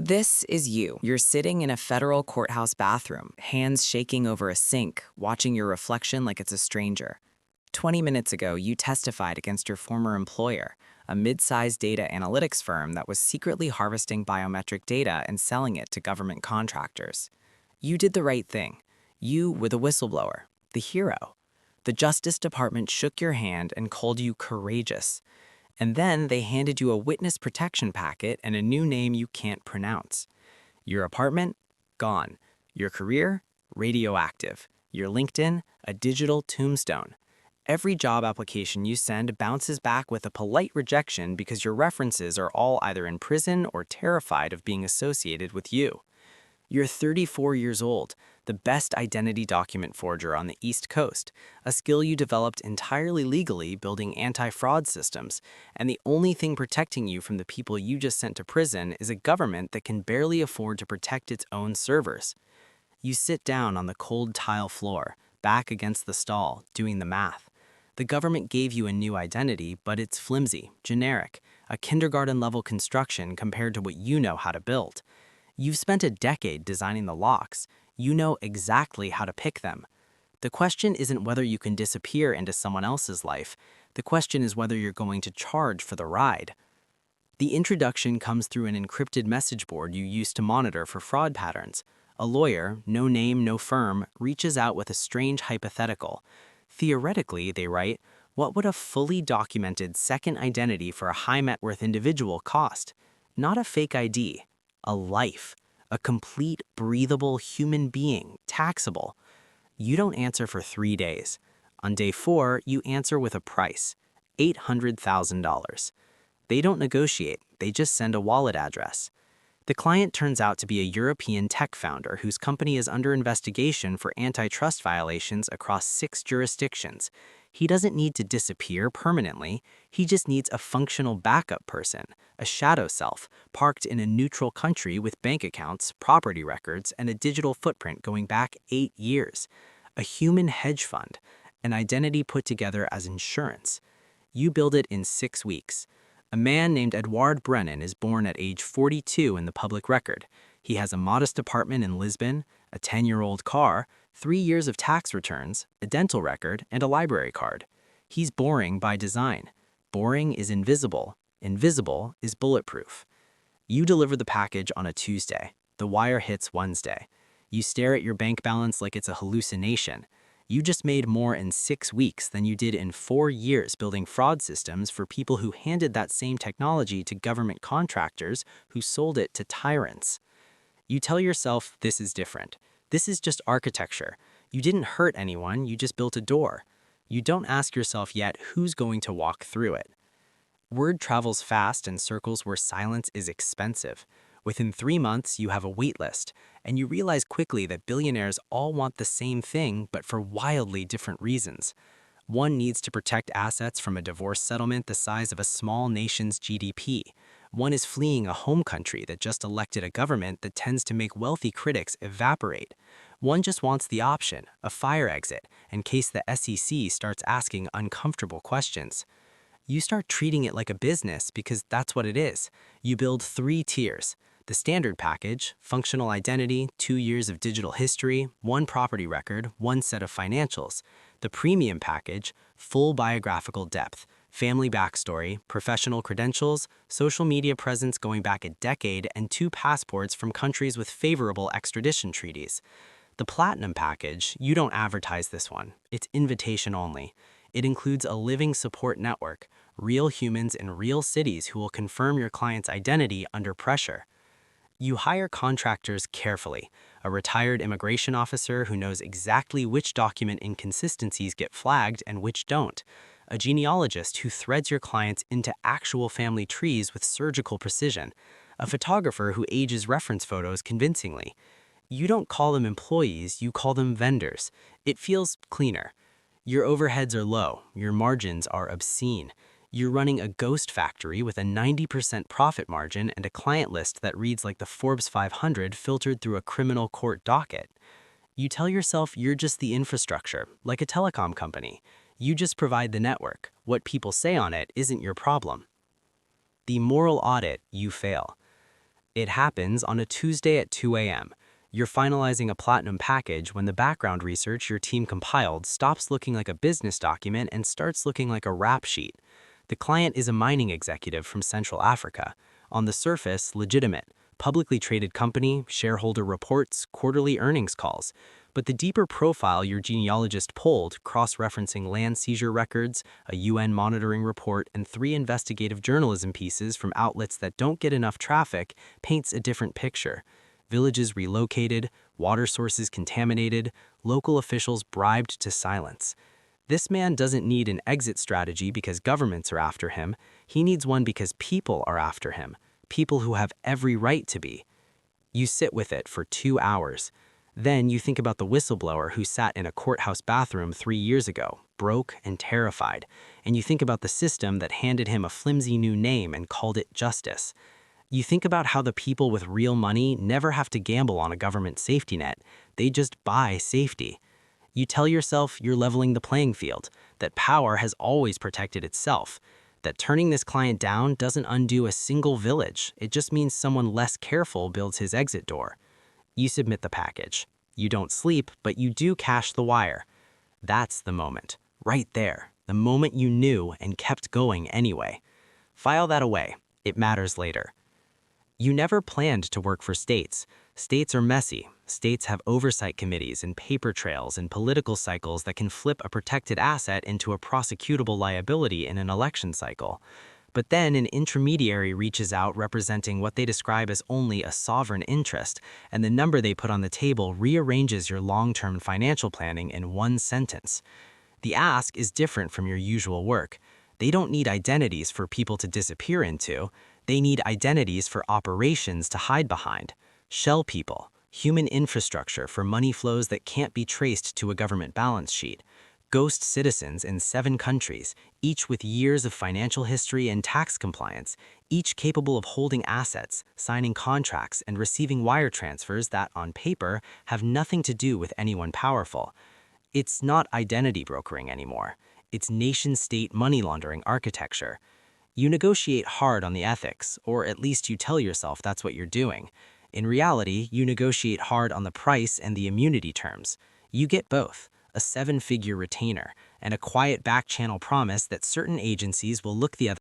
This is you. You're sitting in a federal courthouse bathroom, hands shaking over a sink, watching your reflection like it's a stranger. 20 minutes ago, you testified against your former employer, a mid-sized data analytics firm that was secretly harvesting biometric data and selling it to government contractors. You did the right thing. You were the whistleblower, the hero. The Justice Department shook your hand and called you courageous. And then they handed you a witness protection packet and a new name you can't pronounce. Your apartment? Gone. Your career? Radioactive. Your LinkedIn? A digital tombstone. Every job application you send bounces back with a polite rejection because your references are all either in prison or terrified of being associated with you. You're 34 years old, the best identity document forger on the East Coast, a skill you developed entirely legally building anti-fraud systems, and the only thing protecting you from the people you just sent to prison is a government that can barely afford to protect its own servers. You sit down on the cold tile floor, back against the stall, doing the math. The government gave you a new identity, but it's flimsy, generic, a kindergarten-level construction compared to what you know how to build. You've spent a decade designing the locks. You know exactly how to pick them. The question isn't whether you can disappear into someone else's life. The question is whether you're going to charge for the ride. The introduction comes through an encrypted message board you use to monitor for fraud patterns. A lawyer, no name, no firm, reaches out with a strange hypothetical. Theoretically, they write, what would a fully documented second identity for a high net worth individual cost? Not a fake ID. A life, a complete, breathable human being, taxable. You don't answer for 3 days. On day 4, you answer with a price, $800,000. They don't negotiate, they just send a wallet address. The client turns out to be a European tech founder whose company is under investigation for antitrust violations across 6 jurisdictions. He doesn't need to disappear permanently, he just needs a functional backup person, a shadow self, parked in a neutral country with bank accounts, property records, and a digital footprint going back 8 years. A human hedge fund, an identity put together as insurance. You build it in 6 weeks. A man named Edouard Brennan is born at age 42 in the public record. He has a modest apartment in Lisbon, a 10-year-old car, 3 years of tax returns, a dental record, and a library card. He's boring by design. Boring is invisible. Invisible is bulletproof. You deliver the package on a Tuesday. The wire hits Wednesday. You stare at your bank balance like it's a hallucination. You just made more in 6 weeks than you did in 4 years building fraud systems for people who handed that same technology to government contractors who sold it to tyrants. You tell yourself this is different. This is just architecture. You didn't hurt anyone, you just built a door. You don't ask yourself yet who's going to walk through it. Word travels fast in circles where silence is expensive. Within 3 months, you have a wait list, and you realize quickly that billionaires all want the same thing, but for wildly different reasons. One needs to protect assets from a divorce settlement the size of a small nation's GDP. One is fleeing a home country that just elected a government that tends to make wealthy critics evaporate. One just wants the option, a fire exit, in case the SEC starts asking uncomfortable questions. You start treating it like a business because that's what it is. You build 3 tiers. The standard package, functional identity, 2 years of digital history, 1 property record, 1 set of financials. The premium package, full biographical depth, family backstory, professional credentials, social media presence going back a decade, and 2 passports from countries with favorable extradition treaties. The platinum package, you don't advertise this one. It's invitation only. It includes a living support network, real humans in real cities who will confirm your client's identity under pressure. You hire contractors carefully, a retired immigration officer who knows exactly which document inconsistencies get flagged and which don't, a genealogist who threads your clients into actual family trees with surgical precision, a photographer who ages reference photos convincingly. You don't call them employees, you call them vendors. It feels cleaner. Your overheads are low, your margins are obscene. You're running a ghost factory with a 90% profit margin and a client list that reads like the Forbes 500 filtered through a criminal court docket. You tell yourself you're just the infrastructure, like a telecom company. You just provide the network. What people say on it isn't your problem. The moral audit, you fail. It happens on a Tuesday at 2 a.m. You're finalizing a platinum package when the background research your team compiled stops looking like a business document and starts looking like a rap sheet. The client is a mining executive from Central Africa. On the surface, legitimate. Publicly traded company, shareholder reports, quarterly earnings calls. But the deeper profile your genealogist pulled, cross-referencing land seizure records, a UN monitoring report, and 3 investigative journalism pieces from outlets that don't get enough traffic, paints a different picture. Villages relocated, water sources contaminated, local officials bribed to silence. This man doesn't need an exit strategy because governments are after him. He needs one because people are after him, people who have every right to be. You sit with it for 2 hours. Then you think about the whistleblower who sat in a courthouse bathroom 3 years ago, broke and terrified. And you think about the system that handed him a flimsy new name and called it justice. You think about how the people with real money never have to gamble on a government safety net. They just buy safety. You tell yourself you're leveling the playing field, that power has always protected itself, that turning this client down doesn't undo a single village. It just means someone less careful builds his exit door. You submit the package. You don't sleep, but you do cash the wire. That's the moment. Right there. The moment you knew and kept going anyway. File that away. It matters later. You never planned to work for states. States are messy. States have oversight committees and paper trails and political cycles that can flip a protected asset into a prosecutable liability in an election cycle. But then an intermediary reaches out representing what they describe as only a sovereign interest, and the number they put on the table rearranges your long-term financial planning in one sentence. The ask is different from your usual work. They don't need identities for people to disappear into. They need identities for operations to hide behind. Shell people, human infrastructure for money flows that can't be traced to a government balance sheet. Ghost citizens in 7 countries, each with years of financial history and tax compliance, each capable of holding assets, signing contracts, and receiving wire transfers that, on paper, have nothing to do with anyone powerful. It's not identity brokering anymore. It's nation-state money laundering architecture. You negotiate hard on the ethics, or at least you tell yourself that's what you're doing. In reality, you negotiate hard on the price and the immunity terms. You get both, a 7-figure retainer, and a quiet back-channel promise that certain agencies will look the other